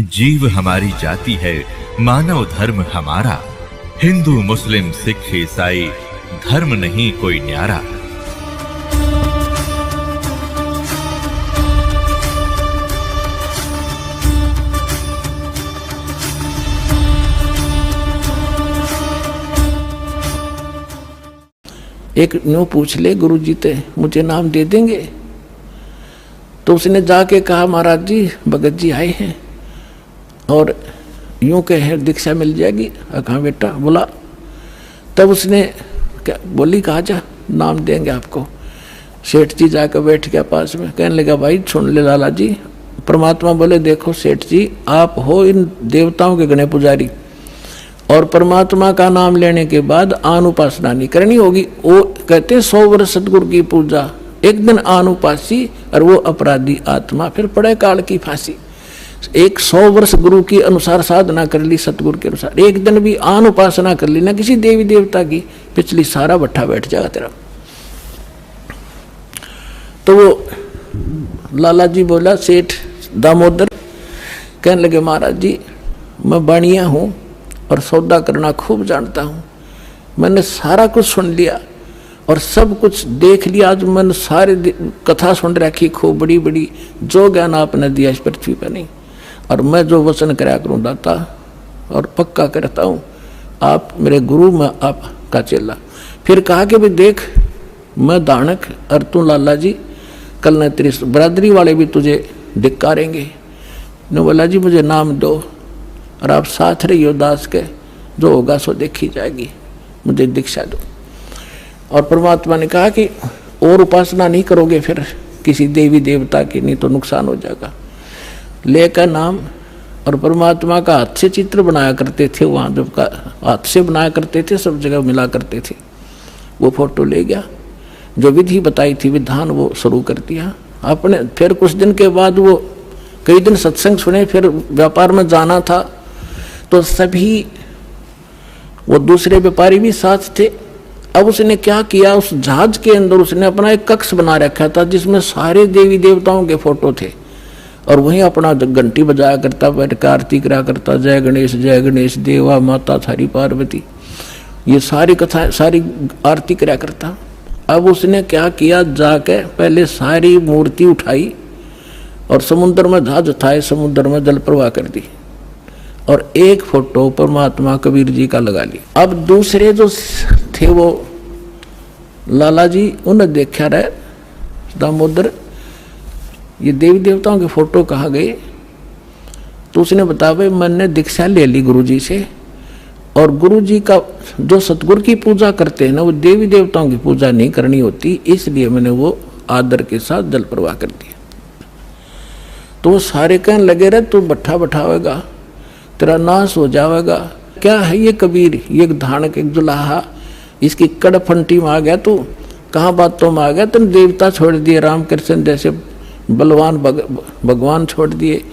जीव हमारी जाति है, मानव धर्म हमारा। हिंदू मुस्लिम सिख ईसाई धर्म नहीं कोई न्यारा। एक न्यू पूछ ले गुरुजी ते मुझे नाम दे देंगे? तो उसने जाके कहा महाराज जी भगत जी आए हैं और यूं कहे दीक्षा मिल जाएगी। कहा बेटा बोला। तब उसने क्या बोली, कहा जा नाम देंगे आपको। सेठ जी जाकर बैठ गया पास में, कहने लगा भाई सुन ले लाला जी। परमात्मा बोले देखो सेठ जी आप हो इन देवताओं के घने पुजारी और परमात्मा का नाम लेने के बाद आनुपासना नहीं करनी होगी। वो कहते 100 वर्ष सतगुरु की पूजा, एक दिन आनुपासी और वो अपराधी आत्मा फिर पड़े काल की फांसी। 100 वर्ष गुरु की अनुसार साधना कर ली, सतगुरु के अनुसार एक दिन भी आनुपासना कर ली ना किसी देवी देवता की, पिछली सारा भट्ठा बैठ जाएगा तेरा। तो वो लाला जी बोला सेठ दामोदर, कहने लगे महाराज जी मैं बाणिया हूँ और सौदा करना खूब जानता हूँ। मैंने सारा कुछ सुन लिया और सब कुछ देख लिया। आज मैंने सारे कथा सुन रखी खूब बड़ी बड़ी, जो ज्ञान आपने दिया इस पृथ्वी पर नहीं। और मैं जो वचन कराया करूँ दाता और पक्का करता हूँ, आप मेरे गुरु में आपका चेला। फिर कहा कि भाई देख मैं दानक और तू लाला जी, कल न तेरी बरादरी वाले भी तुझे धिक्कारेंगे। ने बोला जी मुझे नाम दो और आप साथ रहियो दास के, जो होगा सो देखी जाएगी, मुझे दीक्षा दो। और परमात्मा ने कहा कि और उपासना नहीं करोगे फिर किसी देवी देवता की, नहीं तो नुकसान हो जाएगा। लेकर नाम और परमात्मा का हाथ से चित्र बनाया करते थे, वहाँ जब का हाथ से बनाया करते थे सब जगह मिला करते थे। वो फोटो ले गया, जो विधि बताई थी विधान वो शुरू कर दिया आपने। फिर कुछ दिन के बाद वो कई दिन सत्संग सुने, फिर व्यापार में जाना था तो सभी वो दूसरे व्यापारी भी साथ थे। अब उसने क्या किया, उस जहाज के अंदर उसने अपना एक कक्ष बना रखा था जिसमें सारे देवी देवताओं के फोटो थे और वहीं अपना घंटी बजाया करता, बैठ कर आरती करा करता, जय गणेश देवा माता थारी पार्वती, ये सारी कथा सारी आरती करा करता। अब उसने क्या किया, जाके पहले सारी मूर्ति उठाई और समुद्र में जहाज उठाए, समुद्र में जल प्रवाह कर दी और एक फोटो परमात्मा कबीर जी का लगा लिया। अब दूसरे जो थे वो लाला जी, उन्हें देखा रहे दामोदर ये देवी देवताओं के फोटो कहाँ गए। तो उसने बताया भाई मैंने दीक्षा ले ली गुरु जी से और गुरु जी का जो सतगुरु की पूजा करते हैं ना वो देवी देवताओं की पूजा नहीं करनी होती, इसलिए मैंने वो आदर के साथ जल प्रवाह कर दिया। तो वो सारे कहने लगे रहे तू भट्ठा बैठावेगा, तेरा नाश हो जाएगा। क्या है ये कबीर, ये धानक एक जुलाहा, इसकी कड़फंटी में आ गया तू, कहाँ बातों में आ गया, तुम देवता छोड़ दिए, रामकृष्ण जैसे बलवान भगवान छोड़ दिए,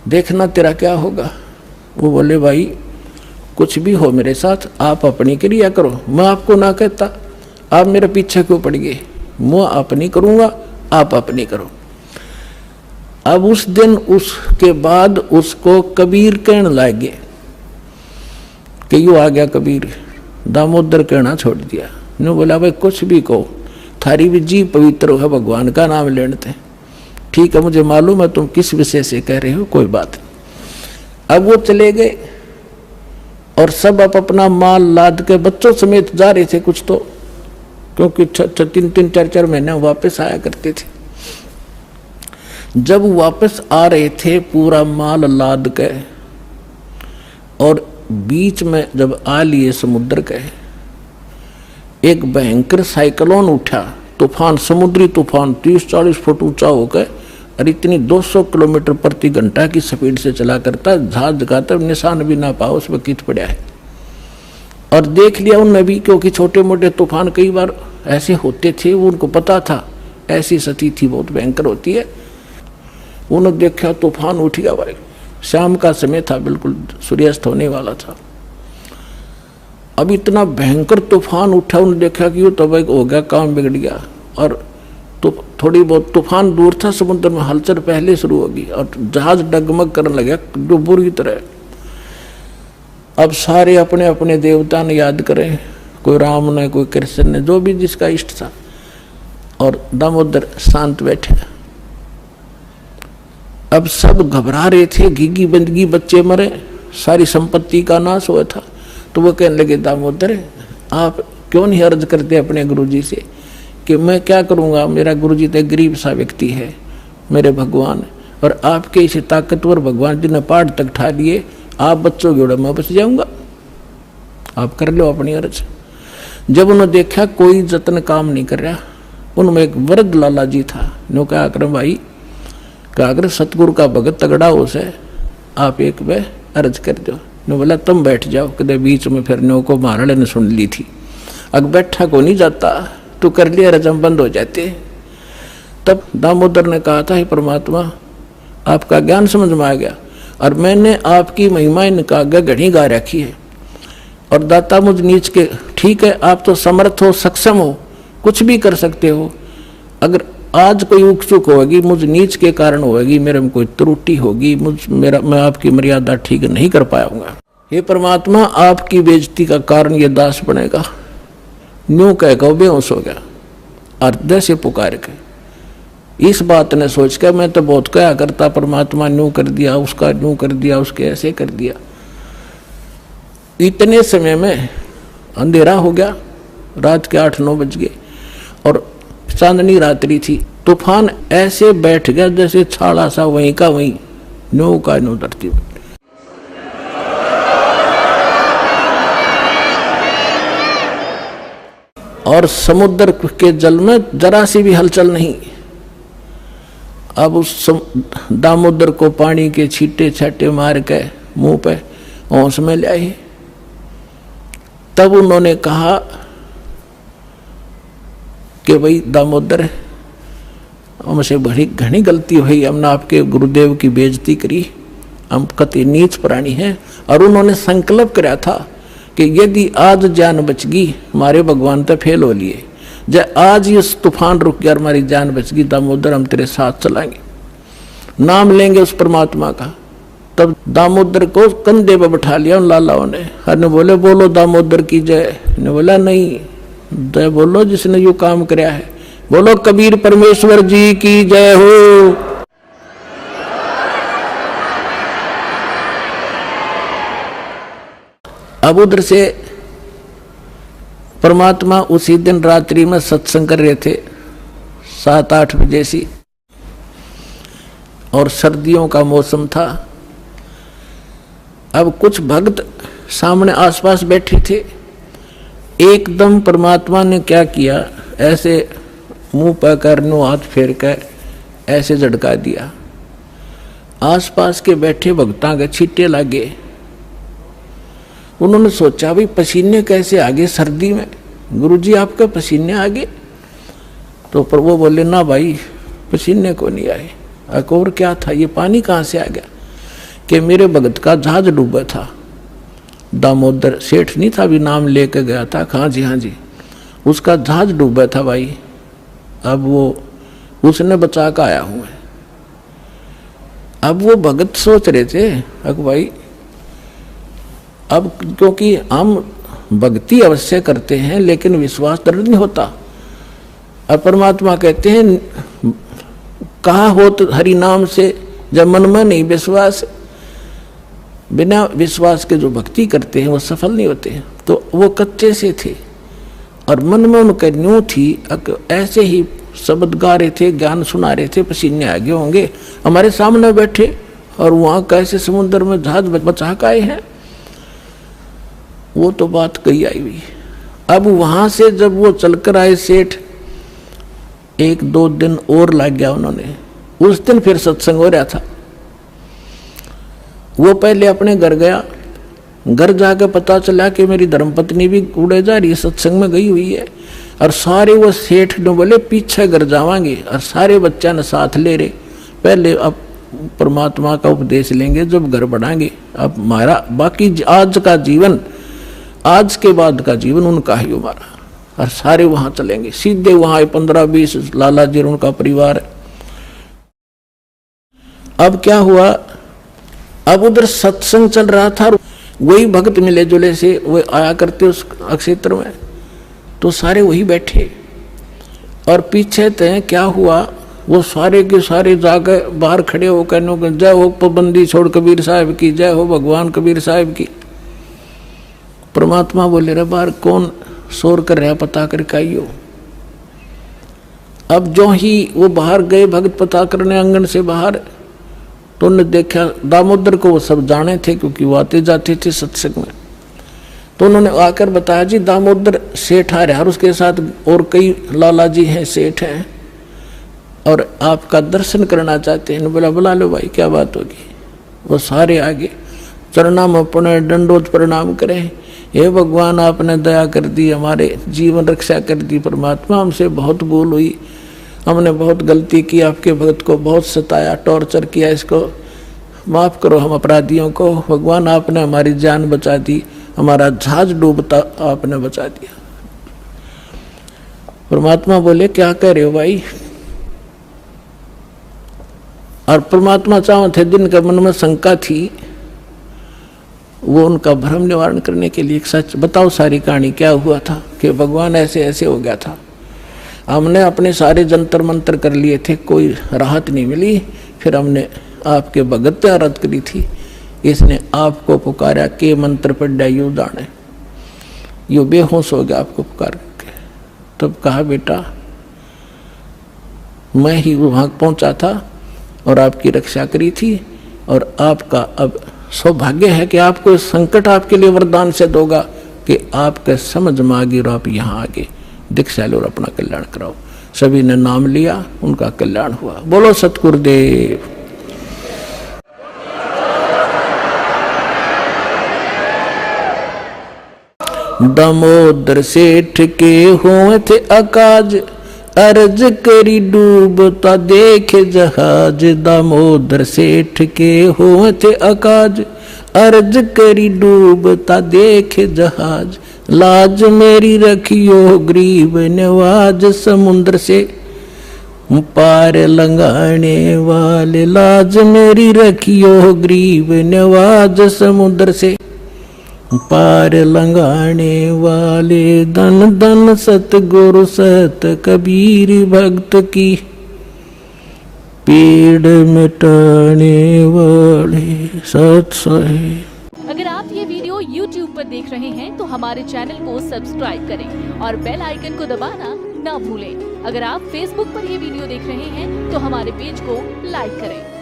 देखना तेरा क्या होगा। वो बोले भाई कुछ भी हो मेरे साथ, आप अपनी क्रिया करो, मैं आपको ना कहता, आप मेरे पीछे क्यों पड़ गए, मैं अपनी करूँगा आप अपनी करो। अब उस दिन उसके बाद उसको कबीर कहने लगे कि यू आ गया कबीर, दामोदर कहना छोड़ दिया। ने बोला भाई कुछ भी कहो, थारी भी जी पवित्र है, भगवान का नाम लेते। ठीक है मुझे मालूम है तुम किस विषय से कह रहे हो, कोई बात नहीं। अब वो चले गए और सब अपना माल लाद के बच्चों समेत जा रहे थे कुछ तो, क्योंकि 3-3 4-4 महीने वापस आया करते थे। जब वापस आ रहे थे पूरा माल लाद के और बीच में जब आ लिए समुद्र के, एक भयंकर साइक्लोन उठा, तूफान, समुद्री तूफान 30-40 फुट ऊंचा होकर और इतनी 200 किलोमीटर प्रति घंटा की स्पीड से चला करता, जहाज का तब निशान भी ना पाओ उसमें कित पड़ा है। और देख लिया उनने भी, क्योंकि छोटे मोटे तूफान कई बार ऐसे होते थे, वो उनको पता था ऐसी स्थिति थी बहुत भयंकर होती है। उन्होंने देखा तूफान उठ गया भाई, शाम का समय था, बिल्कुल सूर्यास्त होने वाला था। अब इतना भयंकर तूफान उठा, उन्होंने देखा कि वो तो भाई हो गया काम बिगड़ गया और तो थोड़ी बहुत तूफान दूर था, समुद्र में हलचल पहले शुरू होगी और जहाज डगमग करने लगे जो बुरी तरह। अब सारे अपने अपने देवता ने याद करें, कोई राम ने, कोई कृष्ण ने, जो भी जिसका इष्ट था, और दामोदर शांत बैठे। अब सब घबरा रहे थे, घिघी बंदगी, बच्चे मरे, सारी संपत्ति का नाश हुआ था। तो वो कहने लगे, दामोदर आप क्यों नहीं अर्ज करते अपने गुरुजी से कि मैं क्या करूँगा, मेरा गुरुजी तो गरीब सा व्यक्ति है, मेरे भगवान, और आपके इसे ताकतवर भगवान जी ने पहाड़ तक ठा लिए, आप बच्चों जोड़े मैं बच जाऊँगा, आप कर लो अपनी अर्ज। जब उन्होंने देखा कोई जतन काम नहीं कर रहा, उनमें एक वृद्ध लाला जी था, नो क्या कर भाई, क्या अगर सतगुरु का भगत तगड़ा हो से आप एक वे अर्ज कर दो। ने बोला तुम बैठ जाओ, कदे बीच में फिर नो को महाराणे ने सुन ली थी, अगर बैठा को नहीं जाता तो कर लिया रजम बंद हो जाते। तब दामोदर ने कहा था, हे परमात्मा आपका ज्ञान समझ में आ गया और मैंने आपकी महिमा इनका घड़ी गा रखी है, और दाता मुझ नीच के, ठीक है आप तो समर्थ हो, सक्षम हो, कुछ भी कर सकते हो, अगर आज कोई उकचुक होगी मुझ नीच के कारण होगी, मेरे में कोई त्रुटि होगी, मैं आपकी मर्यादा ठीक नहीं कर पाऊंगा, हे परमात्मा आपकी बेइज्जती का कारण ये दास बनेगा। न्यू कह के बेहोश हो गया और जैसे पुकार के इस बात ने सोच कर मैं तो बहुत क्या करता, परमात्मा न्यू कर दिया, उसका न्यू कर दिया, उसके ऐसे कर दिया। इतने समय में अंधेरा हो गया, रात के 8-9 बज गए और चांदनी रात्रि थी। तूफान ऐसे बैठ गया जैसे छाड़ा सा वहीं का वहीं, न्यू का न्यू धरती में। और समुद्र के जल में जरा सी भी हलचल नहीं। अब उस दामोदर को पानी के छींटे छाटे मार के मुंह पे होश में ले आए। तब उन्होंने कहा कि भाई दामोदर हमसे बड़ी घनी गलती हुई, हमने आपके गुरुदेव की बेइज्जती करी, हम कति नीच प्राणी हैं। और उन्होंने संकल्प कराया था कि यदि आज जान बच गई हमारे भगवान तो फेल हो लिए, जब आज ये तूफान रुक गया हमारी जान बच गई, दामोदर हम तेरे साथ चलाएंगे, नाम लेंगे उस परमात्मा का। तब दामोदर को कंधे पे बैठा लिया उन लालाओं ने, हर ने बोले बोलो दामोदर की जय, ने बोला नहीं जय बोलो जिसने यो काम कराया है, बोलो कबीर परमेश्वर जी की जय हो। अब उधर से परमात्मा उसी दिन रात्रि में सत्संग कर रहे थे 7-8 बजे सी, और सर्दियों का मौसम था। अब कुछ भक्त सामने आसपास बैठे थे, एकदम परमात्मा ने क्या किया, ऐसे मुंह पर करनो हाथ फेर कर ऐसे झटका दिया। आसपास के बैठे भक्तां के छींटे लगे। उन्होंने सोचा भाई पसीने कैसे आगे सर्दी में, गुरुजी आपके पसीने आगे? तो पर वो बोले ना भाई पसीने को नहीं आए। और क्या था, ये पानी कहाँ से आ गया? कि मेरे भगत का जहाज डूबा था, दामोदर सेठ नहीं था, भी नाम लेके गया था। हाँ जी, उसका जहाज डूबा था भाई, अब वो उसने बचा कर आया हूँ मैं। अब वो भगत सोच रहे थे अब भाई, अब क्योंकि हम भक्ति अवश्य करते हैं लेकिन विश्वास दृढ़ नहीं होता। और परमात्मा कहते हैं कहा हो तो हरि नाम से, जब मन में नहीं विश्वास, बिना विश्वास के जो भक्ति करते हैं वो सफल नहीं होते हैं। तो वो कच्चे से थे और मन में उनका न्यू थी, ऐसे ही शब्द गा रहे थे, ज्ञान सुना रहे थे, पसीने आगे होंगे, हमारे सामने बैठे और वहाँ कैसे समुद्र में जहाज बचा के आए हैं। वो तो बात कही आई हुई। अब वहां से जब वो चलकर आए सेठ, 1-2 दिन और लग गया उन्होंने। उस दिन फिर सत्संग हो रहा था। वो पहले अपने घर गया, घर जाकर पता चला कि मेरी धर्मपत्नी भी कूड़े जा रही है, सत्संग में गई हुई है। और सारे वो सेठ ने बोले पीछे घर जावांगे, और सारे बच्चा ने साथ ले रहे, पहले अब परमात्मा का उपदेश लेंगे जब घर बढ़ाएंगे। अब हमारा बाकी आज का जीवन, आज के बाद का जीवन उनका ही हमारा। और सारे वहां चलेंगे। सीधे वहां 15-20 लाला जी और उनका परिवार है। अब क्या हुआ, अब उधर सत्संग चल रहा था, वही भक्त मिले जुले से वो आया करते उस क्षेत्र में, तो सारे वही बैठे। और पीछे थे क्या हुआ, वो सारे के सारे जाकर बाहर खड़े हो कहने जय हो पाबंदी छोड़ कबीर साहब की, जय हो भगवान कबीर साहब की। परमात्मा बोले रे बाहर कौन शोर कर रहा, पता करके आइयो। अब जो ही वो बाहर गए भक्त पता करने आंगन से बाहर, तो उन्होंने देखा दामोदर को, वो सब जाने थे क्योंकि वो आते जाते थे सत्संग में। तो उन्होंने आकर बताया जी दामोदर सेठ आ रहा है और उसके साथ और कई लाला जी हैं, सेठ हैं, और आपका दर्शन करना चाहते हैं। बोला बुला लो भाई, क्या बात होगी। वो सारे आगे चरणा में अपने दंडोत प्रणाम करें, हे भगवान आपने दया कर दी, हमारे जीवन रक्षा कर दी। परमात्मा हमसे बहुत भूल हुई, हमने बहुत गलती की, आपके भक्त को बहुत सताया, टॉर्चर किया, इसको माफ़ करो हम अपराधियों को। भगवान आपने हमारी जान बचा दी, हमारा जहाज डूबता आपने बचा दिया। परमात्मा बोले क्या कह रहे हो भाई। और परमात्मा चाहो थे जिनके मन में शंका थी, वो उनका भ्रम निवारण करने के लिए एक सच बताओ, सारी कहानी क्या हुआ था कि भगवान ऐसे ऐसे हो गया था। हमने अपने सारे जंतर मंतर कर लिए थे, कोई राहत नहीं मिली। फिर हमने आपके भगत पे आराध करी थी, इसने आपको पुकारा के मंत्र पढ़ा यू जाने, यू बेहोश हो गया आपको पुकार के। तब कहा बेटा मैं ही वहां पहुंचा था और आपकी रक्षा करी थी, और आपका अब सौभाग्य है कि आपको संकट आपके लिए वरदान से दोगा कि आपके समझ में आ गई और आप यहाँ आगे दीक्षा लो और अपना कल्याण कराओ। सभी ने नाम लिया, उनका कल्याण हुआ। बोलो सतगुरुदेव। दामोदर सेठ के हुए थे अकाज, अर्ज करी डूबता देखे जहाज। दामोदर सेठ के हुए थे अकाज, अर्ज करी डूबता देखे जहाज। लाज मेरी रखियो गरीब नवाज, समुद्र से पार लंघाने वाले। लाज मेरी रखियो गरीब नवाज, समुद्र से पार लंघाने वाले। धन धन सतगुरु सत कबीर भक्त की, पीड़ मिटाने वाले सत साहिब। अगर आप ये वीडियो YouTube पर देख रहे हैं तो हमारे चैनल को सब्सक्राइब करें और बेल आइकन को दबाना ना भूलें। अगर आप Facebook पर ये वीडियो देख रहे हैं तो हमारे पेज को लाइक करें।